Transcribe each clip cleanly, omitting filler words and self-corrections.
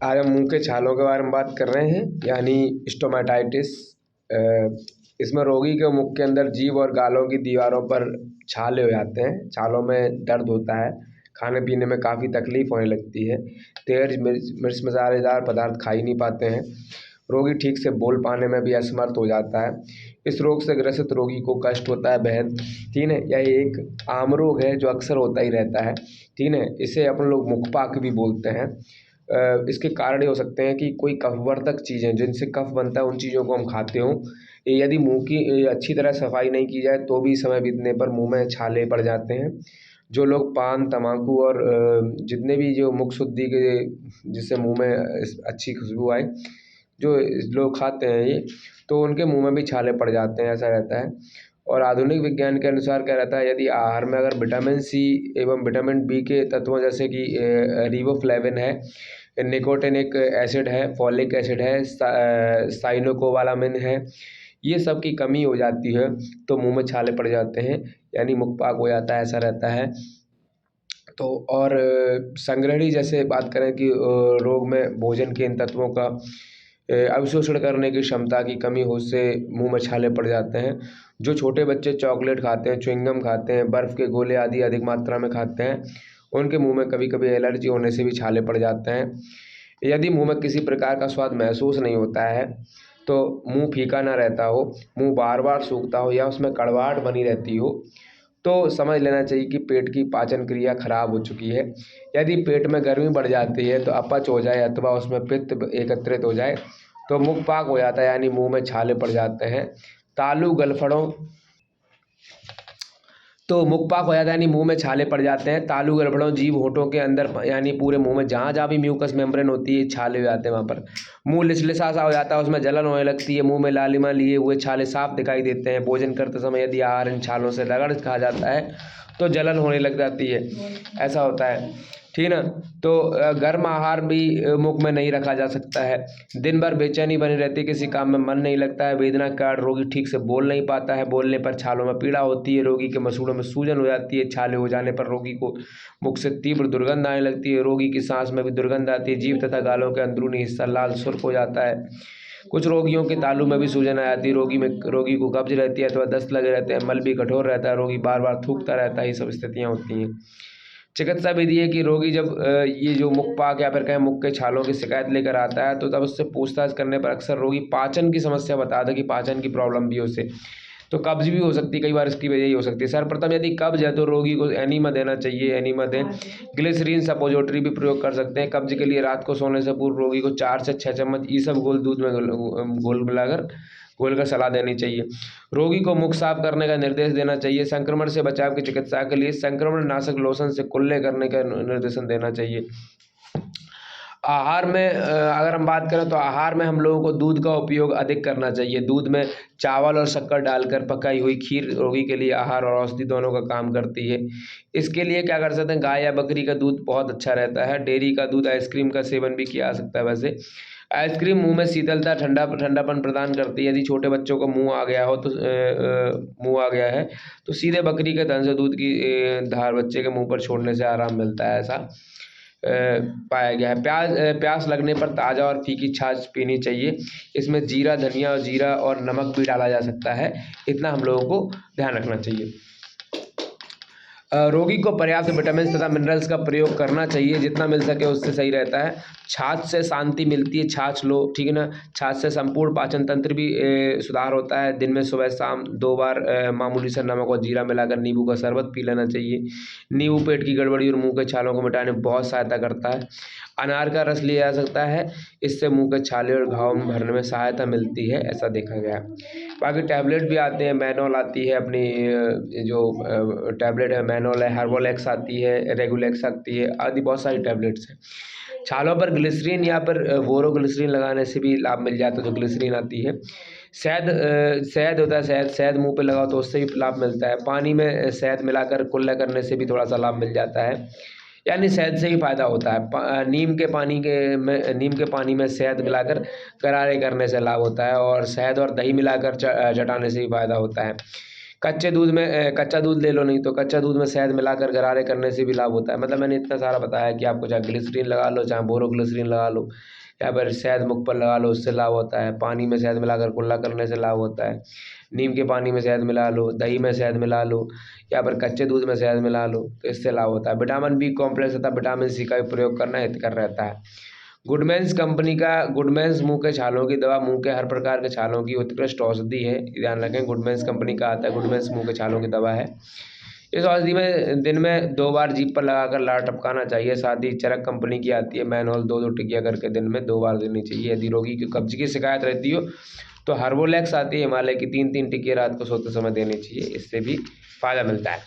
आज हम मुंह के छालों के बारे में बात कर रहे हैं, यानी स्टोमेटाइटिस। इसमें रोगी के मुख के अंदर जीभ और गालों की दीवारों पर छाले हो जाते हैं। छालों में दर्द होता है, खाने पीने में काफ़ी तकलीफ होने लगती है, तेज मिर्च मसालेदार पदार्थ खा ही नहीं पाते हैं। रोगी ठीक से बोल पाने में भी असमर्थ हो जाता है। इस रोग से ग्रसित रोगी को कष्ट होता है बेहद। ठीक है, यह एक आम रोग है जो अक्सर होता ही रहता है। ठीक है, इसे अपन लोग मुखपाक भी बोलते हैं। इसके कारण ये हो सकते हैं कि कोई कफवर्धक चीज़ें जिनसे कफ बनता है उन चीज़ों को हम खाते हों। यदि मुंह की अच्छी तरह सफाई नहीं की जाए तो भी समय बीतने पर मुंह में छाले पड़ जाते हैं। जो लोग पान, तम्बाकू और जितने भी जो मुख शुद्धि के जिससे मुंह में अच्छी खुशबू आए, जो लोग खाते हैं ये, तो उनके मुंह में भी छाले पड़ जाते हैं, ऐसा रहता है। और आधुनिक विज्ञान के अनुसार क्या रहता है, यदि आहार में अगर विटामिन सी एवं विटामिन बी के तत्वों जैसे कि रिबोफ्लेविन है, निकोटिनिक एसिड है, फॉलिक एसिड है, साइनोकोबालामिन है, ये सब की कमी हो जाती है तो मुंह में छाले पड़ जाते हैं, यानी मुखपाक हो जाता है, ऐसा रहता है। तो और संग्रहणी जैसे बात करें कि रोग में भोजन के इन तत्वों का अवशोषण करने की क्षमता की कमी हो से मुंह में छाले पड़ जाते हैं। जो छोटे बच्चे चॉकलेट खाते हैं, च्युइंगम खाते हैं, बर्फ़ के गोले आदि अधिक मात्रा में खाते हैं, उनके मुंह में कभी कभी एलर्जी होने से भी छाले पड़ जाते हैं। यदि मुंह में किसी प्रकार का स्वाद महसूस नहीं होता है, तो मुंह फीका ना रहता हो, मुंह बार बार सूखता हो या उसमें कड़वाहट बनी रहती हो, तो समझ लेना चाहिए कि पेट की पाचन क्रिया खराब हो चुकी है। यदि पेट में गर्मी बढ़ जाती है तो अपच हो जाए अथवा उसमें पित्त एकत्रित हो जाए तो मुखपाक हो जाता है, यानी मुंह में छाले पड़ जाते हैं। तालू गलफड़ों तो मुखपाक हो जाता है, यानी मुंह में छाले पड़ जाते हैं। तालू गड़बड़ों जीभ होठों के अंदर यानी पूरे मुंह में जहाँ जहाँ भी म्यूकस मेम्ब्रेन होती है छाले हो जाते हैं वहाँ पर। मुंह लिसलिसा सा हो जाता है, उसमें जलन होने लगती है, मुंह में लालिमा लिए हुए छाले साफ दिखाई देते हैं। भोजन करते समय यदि आहार इन छालों से रगड़ खा जाता है तो जलन होने लग जाती है, ऐसा होता है। ठीक ना। तो गर्म आहार भी मुख में नहीं रखा जा सकता है। दिन भर बेचैनी बनी रहती है, किसी काम में मन नहीं लगता है, वेदना के कारण रोगी ठीक से बोल नहीं पाता है, बोलने पर छालों में पीड़ा होती है, रोगी के मसूड़ों में सूजन हो जाती है, छाले हो जाने पर रोगी को मुख से तीव्र दुर्गंध आने लगती है, रोगी की सांस में भी दुर्गंध आती है, जीभ तथा गालों के अंदरूनी हिस्सा लाल सुर्ख हो जाता है। कुछ रोगियों के तालू में भी सूजन आ जाती है, रोगी को कब्ज रहती है अथवा दस्त लगे रहते हैं, मल भी कठोर रहता है, रोगी बार बार थूकता रहता है, ये सब स्थितियाँ होती हैं। चिकित्सा विधि है कि रोगी जब ये जो मुखपाक या फिर कहें मुख के छालों की शिकायत लेकर आता है तो तब उससे पूछताछ करने पर अक्सर रोगी पाचन की समस्या बताता है कि पाचन की प्रॉब्लम भी है उसे, तो कब्ज भी हो सकती है, कई बार इसकी वजह ही हो सकती है। सर्वप्रथम यदि कब्ज है तो रोगी को एनीमा देना चाहिए, एनीमा दें। ग्लिसरीन सपोजिटरी भी प्रयोग कर सकते हैं। कब्ज के लिए रात को सोने से पूर्व रोगी को 4 से 6 चम्मच ईसबगोल दूध में घोलकर सलाह देनी चाहिए। रोगी को मुख साफ करने का निर्देश देना चाहिए। संक्रमण से बचाव की चिकित्सा के लिए संक्रमण नाशक लोशन से कुल्ले करने का निर्देशन देना चाहिए। आहार में अगर हम बात करें तो आहार में हम लोगों को दूध का उपयोग अधिक करना चाहिए। दूध में चावल और शक्कर डालकर पकाई हुई खीर रोगी के लिए आहार और औषधि दोनों का काम करती है। इसके लिए क्या कर सकते हैं, गाय या बकरी का दूध बहुत अच्छा रहता है। डेयरी का दूध, आइसक्रीम का सेवन भी किया जा सकता है। वैसे आइसक्रीम मुंह में शीतलता, ठंडापन प्रदान करती है। यदि छोटे बच्चों को मुंह आ गया हो तो मुंह आ गया है तो सीधे बकरी के थन से दूध की धार बच्चे के मुंह पर छोड़ने से आराम मिलता है, ऐसा पाया गया है। प्यास लगने पर ताज़ा और फीकी छाछ पीनी चाहिए। इसमें जीरा और नमक भी डाला जा सकता है, इतना हम लोगों को ध्यान रखना चाहिए। रोगी को पर्याप्त विटामिन तथा मिनरल्स का प्रयोग करना चाहिए, जितना मिल सके उससे सही रहता है। छाछ से शांति मिलती है, छाछ लो, ठीक है ना। छाछ से संपूर्ण पाचन तंत्र भी सुधार होता है। दिन में सुबह शाम 2 बार मामूली सा नमक और जीरा मिलाकर नींबू का शरबत पी लेना चाहिए। नींबू पेट की गड़बड़ी और मुंह के छालों को मिटाने में बहुत सहायता करता है। अनार का रस लिया जा सकता है, इससे मुंह के छाले और घाव में भरने में सहायता मिलती है, ऐसा देखा गया है। बाकी टैबलेट भी आते हैं, मैनोल आती है अपनी जो टैबलेट है, मैनोल है, हर्बोलेक्स आती है, रेगुलेक्स आती है, आदि बहुत सारी टैबलेट्स हैं। छालों पर ग्लिसरीन या फिर बोरोग्लिसरीन लगाने से भी लाभ मिल जाता है, जो ग्लिसरीन आती है। शहद होता है, शहद मुंह पे लगाओ तो उससे भी लाभ मिलता है। पानी में शहद मिलाकर कुल्ला करने से भी थोड़ा सा लाभ मिल जाता है, यानी शहद से ही फ़ायदा होता है। नीम के पानी में शहद मिलाकर गरारे करने से लाभ होता है, और शहद और दही मिलाकर चटाने से ही फ़ायदा होता है। कच्चा दूध ले लो, नहीं तो कच्चा दूध में शहद मिलाकर गरारे करने से भी लाभ होता है। मतलब मैंने इतना सारा बताया कि आपको चाहे ग्लिसरीन लगा लो, चाहे बोरोग्लिसरीन लगा लो, या फिर शहद मुख पर लगा लो, उससे लाभ होता है। पानी में शहद मिलाकर कुल्ला करने से लाभ होता है। नीम के पानी में शहद मिला लो, दही में शहद मिला लो, या फिर कच्चे दूध में शहद मिला लो, तो इससे लाभ होता है। विटामिन बी कॉम्प्लेक्स तथा विटामिन सी का भी प्रयोग करना हितकर रहता है। गुडमेंस कंपनी का गुडमेंस मुंह के छालों की दवा मुंह के हर प्रकार के छालों की उत्कृष्ट औषधि है। ध्यान रखें, गुडमेंस कंपनी का आता है, गुडमेंस मुंह के छालों की दवा है। इस औषधि में दिन में 2 बार जीभ पर लगाकर लार टपकाना चाहिए। साथ ही चरक कंपनी की आती है मैनहोल, 2-2 टिकिया करके दिन में 2 बार देनी चाहिए। यदि रोगी की कब्ज की शिकायत रहती हो तो हर्बोलैक्स आती है हिमालय की, 3-3 टिकिया रात को सोते समय देनी चाहिए, इससे भी फायदा मिलता है।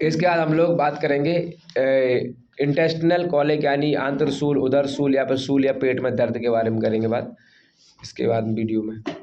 इसके बाद हम लोग बात करेंगे इंटेस्टिनल कॉलिक यानी आंत्रशूल, उदर शूल या फिर शूल या पेट में दर्द के बारे में करेंगे बात इसके बाद वीडियो में।